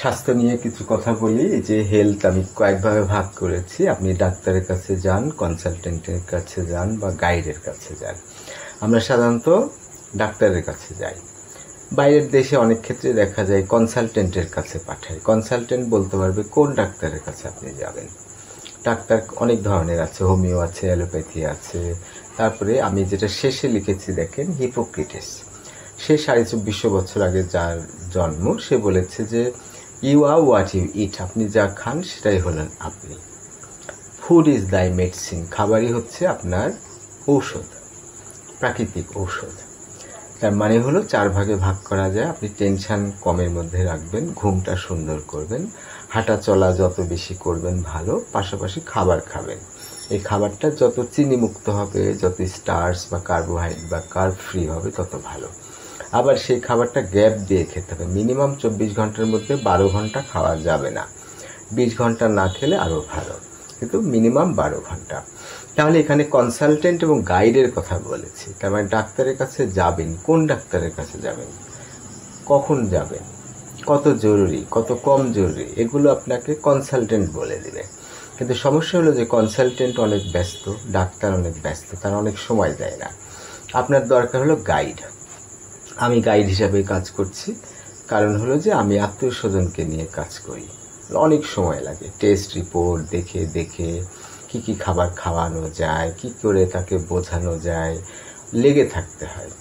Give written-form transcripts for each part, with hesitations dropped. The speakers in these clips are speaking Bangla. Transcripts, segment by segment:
স্বাস্থ্য নিয়ে কিছু কথা বলি। যে হেলথ আমি কয়েকভাবে ভাগ করেছি। আপনি ডাক্তারের কাছে যান, কনসালটেন্টের কাছে যান বা গাইডের কাছে যান। আমরা সাধারণত ডাক্তারের কাছে যাই। বাইরের দেশে অনেক ক্ষেত্রে দেখা যায় কনসালটেন্টের কাছে পাঠায়। কনসালটেন্ট বলতে পারবে কোন ডাক্তারের কাছে আপনি যাবেন। ডাক্তার অনেক ধরনের আছে, হোমিও আছে, অ্যালোপ্যাথি আছে। তারপরে আমি যেটা শেষে লিখেছি দেখেন, হিপোক্রেটিস। সে 2450 বছর আগে যার জন্ম, সে বলেছে যে ইউ আর হোয়াট ইউ ইট, আপনি যা খান সেটাই হলেন আপনি। ফুড ইজ দাই মেডিসিন, খাবারই হচ্ছে আপনার ঔষধ, প্রাকৃতিক ঔষধ। তার মানে হলো 4 ভাগে ভাগ করা যায়। আপনি টেনশন কমের মধ্যে রাখবেন, ঘুমটা সুন্দর করবেন, হাঁটা চলা যত বেশি করবেন ভালো, পাশাপাশি খাবার খাবেন। এই খাবারটা যত চিনি মুক্ত হবে, যত স্টার্চ বা কার্বোহাইড্রেট বা কার্ব ফ্রি হবে তত ভালো। আবার সেই খাবারটা গ্যাপ দিয়ে খেতে হবে। মিনিমাম 24 ঘন্টার মধ্যে 12 ঘন্টা খাওয়া যাবে না। 20 ঘন্টা না খেলে আরও ভালো, কিন্তু মিনিমাম 12 ঘন্টা। তাহলে এখানে কনসালটেন্ট এবং গাইডের কথা বলেছি। তার মানে ডাক্তারের কাছে যাবেন, কোন ডাক্তারের কাছে যাবেন, কখন যাবেন, কত জরুরি, কত কম জরুরি, এগুলো আপনাকে কনসালটেন্ট বলে দেবে। কিন্তু সমস্যা হলো যে কনসালটেন্ট অনেক ব্যস্ত, ডাক্তার অনেক ব্যস্ত, তারা অনেক সময় দেয় না। আপনার দরকার হলো গাইড। আমি গাইড হিসাবে কাজ করছি, কারণ হলো যে আমি আত্মীয় স্বজনকে নিয়ে কাজ করি, অনেক সময় লাগে। টেস্ট রিপোর্ট দেখে দেখে কি কি খাবার খাওয়ানো যায়, কি করে তাকে বোঝানো যায়, লেগে থাকতে হয়,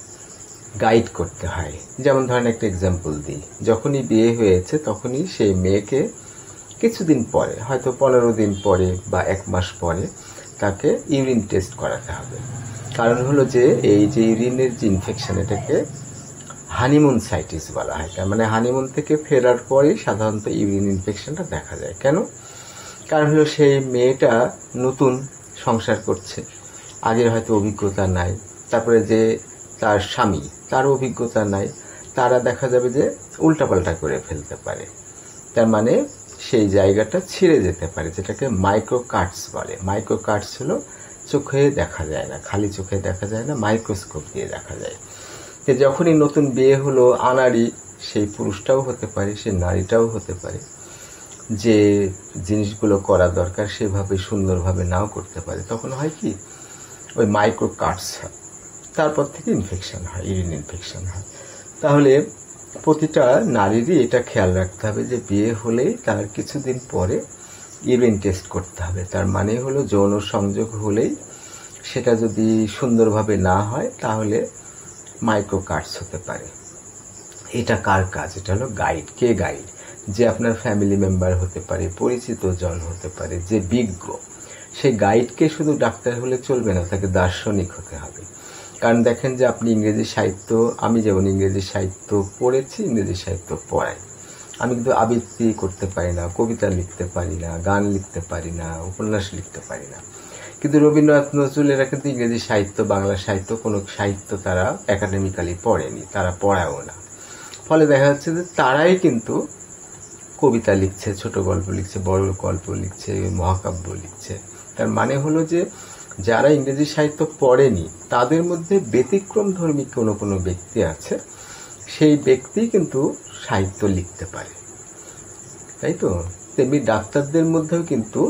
গাইড করতে হয়। যেমন ধরেন একটা এক্সাম্পল দিই, যখনই বিয়ে হয়েছে তখনই সেই মেয়েকে কিছুদিন পরে, হয়তো 15 দিন পরে বা 1 মাস পরে তাকে ইউরিন টেস্ট করাতে হবে। কারণ হলো যে এই যে ইউরিনের যে ইনফেকশন, এটাকে হানিমুন সাইটিস বলা হয়। তার মানে হানিমুন থেকে ফেরার পরেই সাধারণত ইউরিন ইনফেকশনটা দেখা যায়। কেন? কারণ হলো সেই মেয়েটা নতুন সংসার করছে, আগের হয়তো অভিজ্ঞতা নাই। তারপরে যে তার স্বামী, তার অভিজ্ঞতা নাই, তারা দেখা যাবে যে উল্টাপাল্টা করে ফেলতে পারে। তার মানে সেই জায়গাটা ছিঁড়ে যেতে পারে, যেটাকে মাইক্রো কাটস বলে। মাইক্রো কাটস হলো চোখে দেখা যায় না, খালি চোখে দেখা যায় না, মাইক্রোস্কোপ দিয়ে দেখা যায়। তো যখনই নতুন বিয়ে হলো, আনাড়ি সেই পুরুষটাও হতে পারে, সে নারীটাও হতে পারে, যে জিনিসগুলো করা দরকার সেভাবে সুন্দরভাবে নাও করতে পারে। তখন হয় কি, ওই মাইক্রো কাটস হয়, তারপর থেকে ইনফেকশন হয়, ইউরিন ইনফেকশন হয়। তাহলে প্রতিটা নারীরই এটা খেয়াল রাখতে হবে যে বিয়ে হলেই তার কিছুদিন পরে ইউরিন টেস্ট করতে হবে। তার মানে হলো যৌন সংযোগ হলেই সেটা যদি সুন্দরভাবে না হয় তাহলে মাইক্রো কাটস হতে পারে। এটা কার কাজ? এটা হলো গাইড। কে গাইড? যে আপনার ফ্যামিলি মেম্বার হতে পারে, পরিচিত জন হতে পারে, যে বিজ্ঞ। সেই গাইডকে শুধু ডাক্তার হলে চলবে না, তাকে দার্শনিক হতে হবে। কারণ দেখেন যে আপনি ইংরেজি সাহিত্য, আমি যেমন ইংরেজি সাহিত্য পড়েছি, ইংরেজি সাহিত্য পড়াই, আমি কিন্তু আবৃত্তি করতে পারি না, কবিতা লিখতে পারি না, গান লিখতে পারি না, উপন্যাস লিখতে পারি না। কিন্তু রবীন্দ্রনাথ নজরুল এরা কিন্তু ইংরেজি সাহিত্য, বাংলা সাহিত্য, কোনো সাহিত্য তারা একাডেমিক্যালি পড়েনি, তারা পড়াও না। ফলে দেখা যাচ্ছে যে তারাই কিন্তু কবিতা লিখছে, ছোট গল্প লিখছে, বড় গল্প লিখছে, মহাকাব্য লিখছে। তার মানে হলো যে যারা ইংরেজি সাহিত্য পড়েনি তাদের মধ্যে ব্যতিক্রমধর্মী কোনো কোনো ব্যক্তি আছে, সেই ব্যক্তি কিন্তু সাহিত্য লিখতে পারে, তাই তো? তেমনি ডাক্তারদের মধ্যেও কিন্তু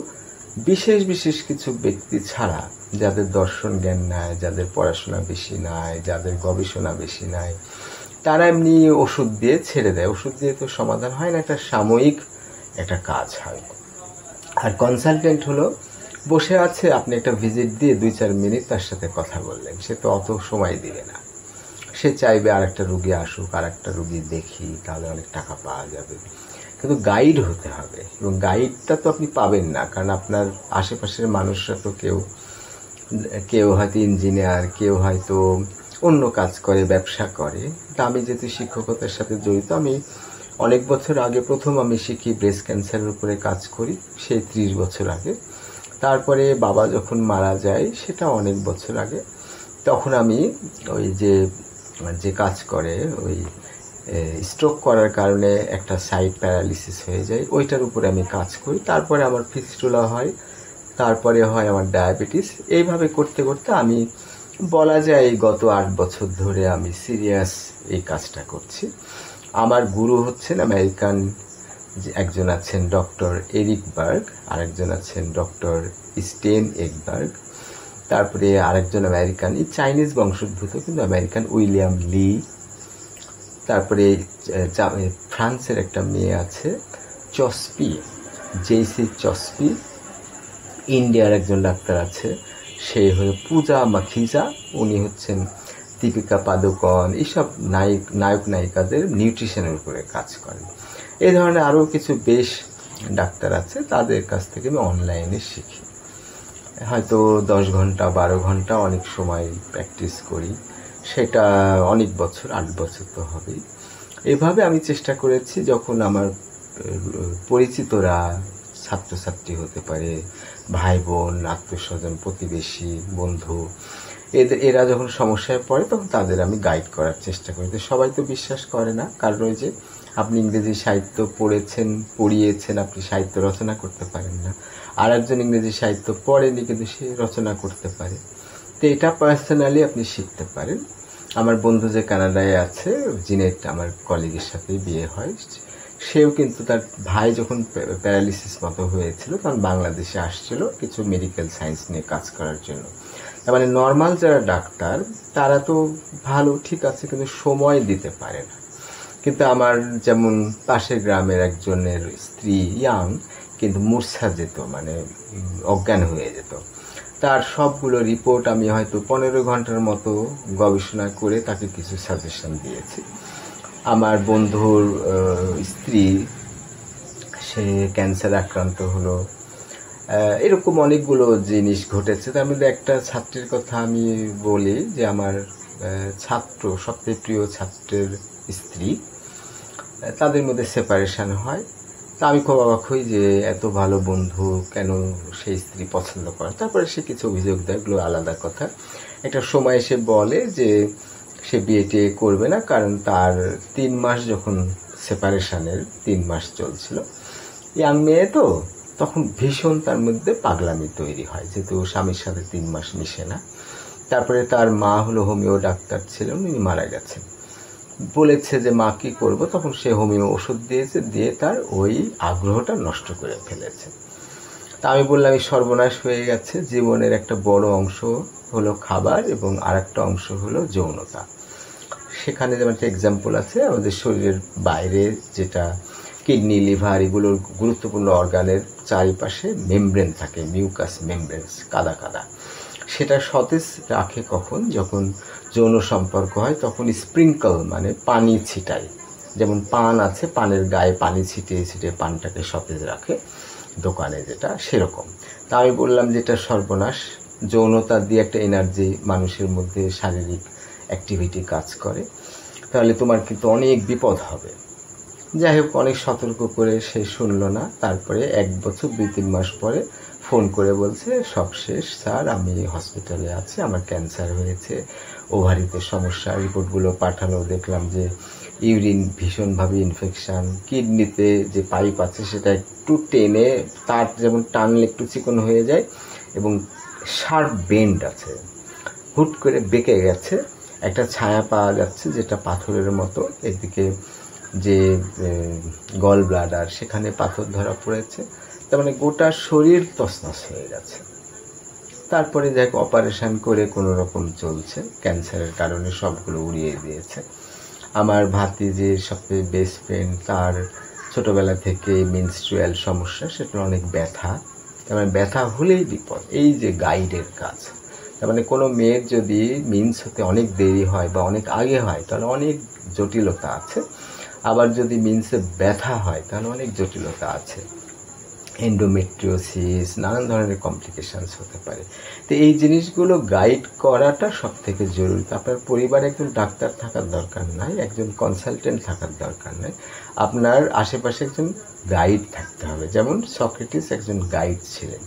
বিশেষ বিশেষ কিছু ব্যক্তি ছাড়া, যাদের দর্শন জ্ঞান নাই, যাদের পড়াশোনা বেশি নাই, যাদের গবেষণা বেশি নাই, তারা এমনি ওষুধ দিয়ে ছেড়ে দেয়। ওষুধ দিয়ে তো সমাধান হয় না, একটা সাময়িক একটা কাজ হয়। আর কনসালটেন্ট হলো বসে আছে, আপনি একটা ভিজিট দিয়ে 2-4 মিনিট তার সাথে কথা বললেন, সে তো অত সময় দিবে না। সে চাইবে আর একটা রুগী আসুক, আর একটা রুগী দেখি, তাহলে অনেক টাকা পাওয়া যাবে। কিন্তু গাইড হতে হবে, এবং গাইডটা তো আপনি পাবেন না, কারণ আপনার আশেপাশের মানুষরা তো কেউ হয়তো ইঞ্জিনিয়ার, কেউ হয়তো অন্য কাজ করে, ব্যবসা করে। তা আমি যেহেতু শিক্ষকতার সাথে জড়িত, আমি অনেক বছর আগে প্রথম আমি শিখি ব্রেস্ট ক্যান্সারের উপরে কাজ করি, সেই 30 বছর আগে। তারপরে বাবা যখন মারা যায়, সেটা অনেক বছর আগে, তখন আমি ওই যে কাজ করে, ওই স্ট্রোক করার কারণে একটা সাইড প্যারালিসিস হয়ে যায়, ওইটার উপরে আমি কাজ করি। তারপরে আমার ফিস্টুলা হয়, তারপরে হয় আমার ডায়াবেটিস। এইভাবে করতে করতে আমি বলা যায় গত 8 বছর ধরে আমি সিরিয়াস এই কাজটা করছি। আমার গুরু হচ্ছেন আমেরিকান যে একজন আছেন ডক্টর এরিক বার্গ, আরেকজন আছেন ডক্টর স্টেন একবার্গ, তারপরে আরেকজন আমেরিকান, চাইনিজ বংশোদ্ভূত কিন্তু আমেরিকান, উইলিয়াম লি, তারপরে ফ্রান্সের একটা মেয়ে আছে চসপি, জেসি চসপি, ইন্ডিয়ার একজন ডাক্তার আছে, সে হলো পূজা মাখিজা, উনি হচ্ছেন দীপিকা পাদুকোন, এইসব নায়ক নায়িকাদের নিউট্রিশনের উপরে কাজ করেন। এই ধরনের আরও কিছু বেশ ডাক্তার আছে, তাদের কাছ থেকে আমি অনলাইনে শিখি। হয়তো 10 ঘন্টা 12 ঘন্টা অনেক সময় প্র্যাকটিস করি, সেটা অনেক বছর, 8 বছর তো হবেই। এভাবে আমি চেষ্টা করেছি, যখন আমার পরিচিতরা, ছাত্রছাত্রী হতে পারে, ভাই বোন, আত্মীয়স্বজন, প্রতিবেশী, বন্ধু, এরা যখন সমস্যায় পড়ে তখন তাদের আমি গাইড করার চেষ্টা করি। তো সবাই তো বিশ্বাস করে না, কারণ ওই যে আপনি ইংরেজি সাহিত্য পড়িয়েছেন, আপনি সাহিত্য রচনা করতে পারেন না, আর একজন ইংরেজি সাহিত্য পড়েনি কিন্তু সে রচনা করতে পারে। তো এটা পার্সোনালি আপনি শিখতে পারেন। আমার বন্ধু যে কানাডায় আছে, জিনেট আমার কলিগের সাথে বিয়ে হয়, সেও কিন্তু তার ভাই যখন প্যারালিসিস মতো হয়েছিল তখন বাংলাদেশে আসছিল কিছু মেডিকেল সায়েন্স নিয়ে কাজ করার জন্য। তার মানে নর্মাল যারা ডাক্তার তারা তো ভালো, ঠিক আছে, কিন্তু সময় দিতে পারে না। কিন্তু আমার যেমন পাশের গ্রামের একজনের স্ত্রী ইয়াং, কিন্তু মূর্ছা যেত, মানে অজ্ঞান হয়ে যেত। তার সবগুলো রিপোর্ট আমি হয়তো 15 ঘন্টার মতো গবেষণা করে তাকে কিছু সাজেশন দিয়েছি। আমার বন্ধুর স্ত্রী, সে ক্যান্সার আক্রান্ত হলো। এরকম অনেকগুলো জিনিস ঘটেছে। তার মধ্যে একটা ছাত্রের কথা আমি বলি, যে আমার ছাত্র, সবচেয়ে প্রিয় ছাত্রের স্ত্রী, তাদের মধ্যে সেপারেশন হয়। তা আমি খুব অবাক হই যে এত ভালো বন্ধু কেন সেই স্ত্রী পছন্দ করে। তারপরে সে কিছু অভিযোগ দেয়, এগুলো আলাদা কথা। একটা সময় সে বলে যে সে বিয়ে টিয়ে করবে না, কারণ তার 3 মাস, যখন সেপারেশনের 3 মাস চলছিল, ইয়াং মেয়ে তো, তখন ভীষণ তার মধ্যে পাগলামি তৈরি হয়, যেহেতু স্বামীর সাথে 3 মাস মিশে না। তারপরে তার মা হলো হোমিও ডাক্তার ছিলেন, উনি মারা গেছেন। বলেছে যে মা কি করবো, তখন সে হোমিও ওষুধ দিয়েছে, দিয়ে তার ওই আগ্রহটা নষ্ট করে ফেলেছে। তা আমি বললাম এই সর্বনাশ হয়ে গেছে, জীবনের একটা বড় অংশ হলো খাবার এবং আর একটা অংশ হলো যৌনতা। সেখানে যেমন একটা এক্সাম্পল আছে, আমাদের শরীরের বাইরে যেটা কিডনি, লিভার, এগুলোর গুরুত্বপূর্ণ অর্গানের চারিপাশে মেমব্রেন থাকে, মিউকাস মেমব্রেনস, কাদা কাদা। সেটা সতেজ রাখে কখন, যখন যৌন সম্পর্ক হয় তখন স্প্রিঙ্কল, মানে পানি ছিটাই, যেমন পান আছে, পানের গায়ে পানি ছিটিয়ে ছিটিয়ে পানটাকে সতেজ রাখে দোকানে যেটা, সেরকম। তা আমি বললাম যেটা সর্বনাশ, যৌনতা দিয়ে একটা এনার্জি মানুষের মধ্যে, শারীরিক অ্যাক্টিভিটি কাজ করে, তাহলে তোমার কিন্তু অনেক বিপদ হবে। যাই হোক, অনেক সতর্ক করে সে শুনলো না। তারপরে 1 বছর 2-3 মাস পরে ফোন করে বলছে সব শেষ স্যার, আমি হসপিটালে আছি, আমার ক্যান্সার হয়েছে, ওভারিতে সমস্যা। রিপোর্টগুলো পাঠালো, দেখলাম যে ইউরিন ভীষণভাবে ইনফেকশান, কিডনিতে যে পাইপ আছে সেটা একটু টেনে, তার যেমন টানলে একটু চিকন হয়ে যায়, এবং শার্প বেন্ড আছে, হুট করে বেঁকে গেছে, একটা ছায়া পাওয়া যাচ্ছে যেটা পাথরের মতো। এদিকে যে গল ব্লাডার, সেখানে পাথর ধরা পড়েছে, তার মানে গোটা শরীর তছনছ হয়ে গেছে। তারপরে যাক অপারেশন করে কোনো রকম চলছে, ক্যান্সারের কারণে সবগুলো উড়িয়ে দিয়েছে। আমার ভাতিজির সবচেয়ে বেস্ট ফ্রেন্ড, তার ছোটোবেলা থেকে মেনস্ট্রুয়াল সমস্যা, সেটা অনেক ব্যথা, তার মানে ব্যথা হলেই বিপদ। এই যে গাইডের কাজ, তার মানে কোনো মেয়ের যদি মিন্স হতে অনেক দেরি হয় বা অনেক আগে হয় তাহলে অনেক জটিলতা আছে, আবার যদি মিন্সে ব্যথা হয় তাহলে অনেক জটিলতা আছে, এন্ডোমেট্রিওসিস, নানান ধরনের কমপ্লিকেশানস হতে পারে। তো এই জিনিসগুলো গাইড করাটা সব থেকে জরুরি। আপনার পরিবারে একজন ডাক্তার থাকার দরকার নাই, একজন কনসালটেন্ট থাকার দরকার নাই, আপনার আশেপাশে একজন গাইড থাকতে হবে। যেমন সক্রেটিস একজন গাইড ছিলেন,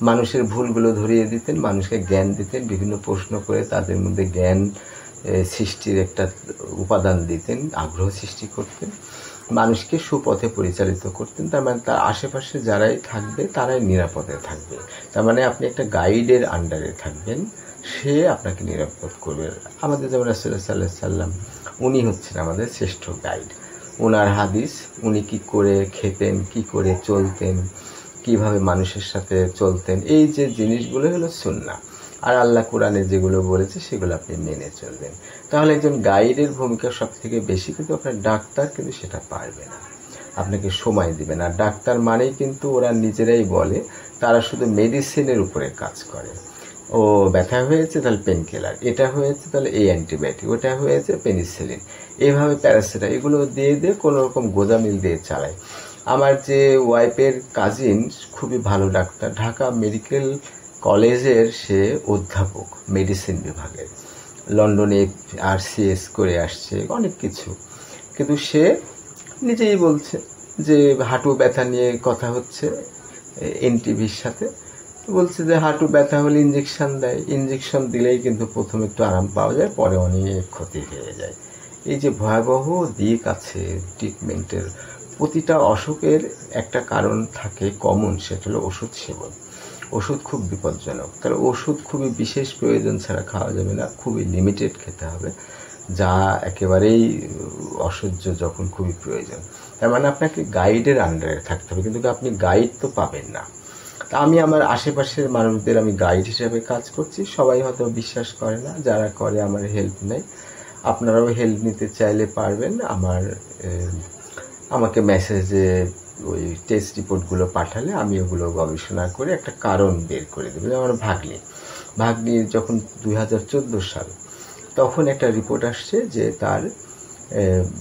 মানুষের ভুলগুলো ধরিয়ে দিতেন, মানুষকে জ্ঞান দিতেন, বিভিন্ন প্রশ্ন করে তাদের মধ্যে জ্ঞান সৃষ্টির একটা উপাদান দিতেন, আগ্রহ সৃষ্টি করতেন, মানুষকে সুপথে পরিচালিত করতেন। তার মানে তার আশেপাশে যারাই থাকবে তারাই নিরাপদে থাকবে। তার মানে আপনি একটা গাইডের আন্ডারে থাকবেন, সে আপনাকে নিরাপদ করবে। আমাদের যেমন রাসূলুল্লাহ সাল্লাল্লাহু আলাইহি ওয়াসাল্লাম, উনি হচ্ছেন আমাদের শ্রেষ্ঠ গাইড। ওনার হাদিস, উনি কি করে খেতেন, কি করে চলতেন, কিভাবে মানুষের সাথে চলতেন, এই যে জিনিসগুলো হলো সুন্নাহ। আর আল্লাহ কোরআনে যেগুলো বলেছে সেগুলো আপনি মেনে চলবেন। তাহলে একজন গাইডের ভূমিকা সব থেকে বেশি, কিন্তু আপনার ডাক্তার কিন্তু সেটা পারবে না, আপনাকে সময় দিবে না। ডাক্তার মানেই কিন্তু ওরা নিজেরাই বলে তারা শুধু মেডিসিনের উপরে কাজ করে। ও ব্যথা হয়েছে তাহলে পেন কিলার, এটা হয়েছে তাহলে এই অ্যান্টিবায়োটিক, ওটা হয়েছে পেনিসিলিন, এইভাবে প্যারাসিটা, এগুলো দিয়ে দিয়ে কোনো রকম গোজামিল দিয়ে চালায়। আমার যে ওয়াইফের কাজিন খুবই ভালো ডাক্তার, ঢাকা মেডিকেল কলেজের সে অধ্যাপক মেডিসিন বিভাগের, লন্ডনে RCS করে আসছে অনেক কিছু, কিন্তু সে নিজেই বলছে যে হাঁটু ব্যথা নিয়ে কথা হচ্ছে NTVর সাথে, বলছে যে হাঁটু ব্যথা হলে ইঞ্জেকশন দেয়, ইঞ্জেকশন দিলেই কিন্তু প্রথমে একটু আরাম পাওয়া যায়, পরে অনেক ক্ষতি হয়ে যায়। এই যে ভয়াবহ দিক আছে ট্রিটমেন্টের, প্রতিটা অসুখের একটা কারণ থাকে কমন, সেটা হলো ওষুধ সেবন। ওষুধ খুব বিপজ্জনক, তাহলে ওষুধ খুবই বিশেষ প্রয়োজন ছাড়া খাওয়া যাবে না, খুবই লিমিটেড খেতে হবে, যা একেবারেই অসহ্য যখন খুবই প্রয়োজন। তার মানে আপনাকে গাইডের আন্ডারে থাকতে হবে, কিন্তু আপনি গাইড তো পাবেন না। তা আমি আমার আশেপাশের মানুষদের আমি গাইড হিসেবে কাজ করছি, সবাই হয়তো বিশ্বাস করে না, যারা করে আমার হেল্প নেয়। আপনারাও হেল্প নিতে চাইলে পারবেন, আমাকে মেসেজে ওই টেস্ট রিপোর্টগুলো পাঠালে আমি ওগুলো গবেষণা করে একটা কারণ বের করে দেবো। আমার ভাগ্নি যখন 2014 সাল, তখন একটা রিপোর্ট আসছে যে তার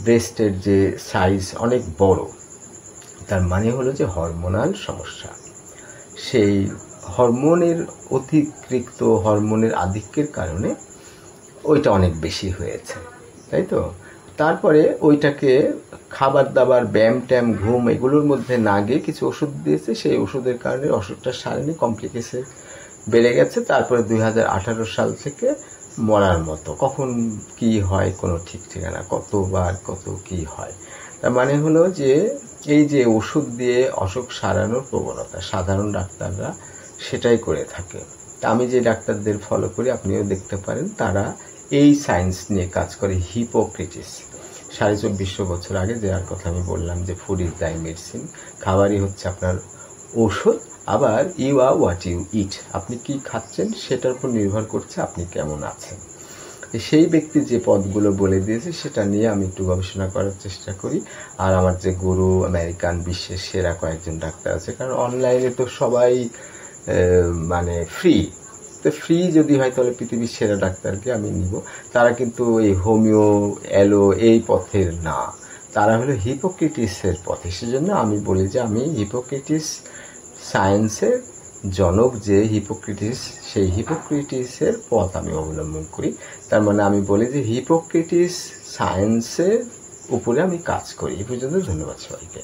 ব্রেস্টের যে সাইজ অনেক বড়, তার মানে হলো যে হরমোনাল সমস্যা, সেই হরমোনের অতিরিক্ত হরমোনের আধিক্যের কারণে ওইটা অনেক বেশি হয়েছে, তাই তো। তারপরে ওইটাকে খাবার দাবার, ব্যায়াম ট্যাম, ঘুম এগুলোর মধ্যে না গিয়ে কিছু ওষুধ দিয়েছে, সেই ওষুধের কারণে ওষুধটা সারেনি, কমপ্লিকেশন বেড়ে গেছে। তারপরে 2018 সাল থেকে মরার মতো, কখন কি হয় কোনো ঠিক ঠিকানা, কতবার কত কি হয়। তার মানে হলো যে এই যে ওষুধ দিয়ে অসুখ সারানোর প্রবণতা, সাধারণ ডাক্তাররা সেটাই করে থাকে। তা আমি যে ডাক্তারদের ফলো করি, আপনিও দেখতে পারেন, তারা এই সায়েন্স নিয়ে কাজ করে। হিপোক্রেটিস 2450 বছর আগে, যার কথা আমি বললাম যে ফুড ইজ দাই মেডিসিন, খাবারই হচ্ছে আপনার ওষুধ। আবার ইউ আর হোয়াট ইউ ইট, আপনি কি খাচ্ছেন সেটার উপর নির্ভর করছে আপনি কেমন আছেন। সেই ব্যক্তি যে পদগুলো বলে দিয়েছে সেটা নিয়ে আমি একটু গবেষণা করার চেষ্টা করি। আর আমার যে গুরু, আমেরিকান বিশ্বের সেরা কয়েকজন ডাক্তার আছে, কারণ অনলাইনে তো সবাই মানে ফ্রি, তো ফ্রি যদি হয় তাহলে পৃথিবীর সেরা ডাক্তারকে আমি নিব। তারা কিন্তু এই হোমিও, অ্যালো এই পথের না, তারা হলো হিপোক্রেটিসের পথে। সেজন্য আমি বলি যে আমি হিপোক্রেটিস সায়েন্সের জনক যে হিপোক্রেটিস, সেই হিপোক্রেটিসের পথ আমি অবলম্বন করি। তার মানে আমি বলি যে হিপোক্রেটিস সায়েন্সের উপরে আমি কাজ করি। এই পর্যন্ত, ধন্যবাদ সবাইকে।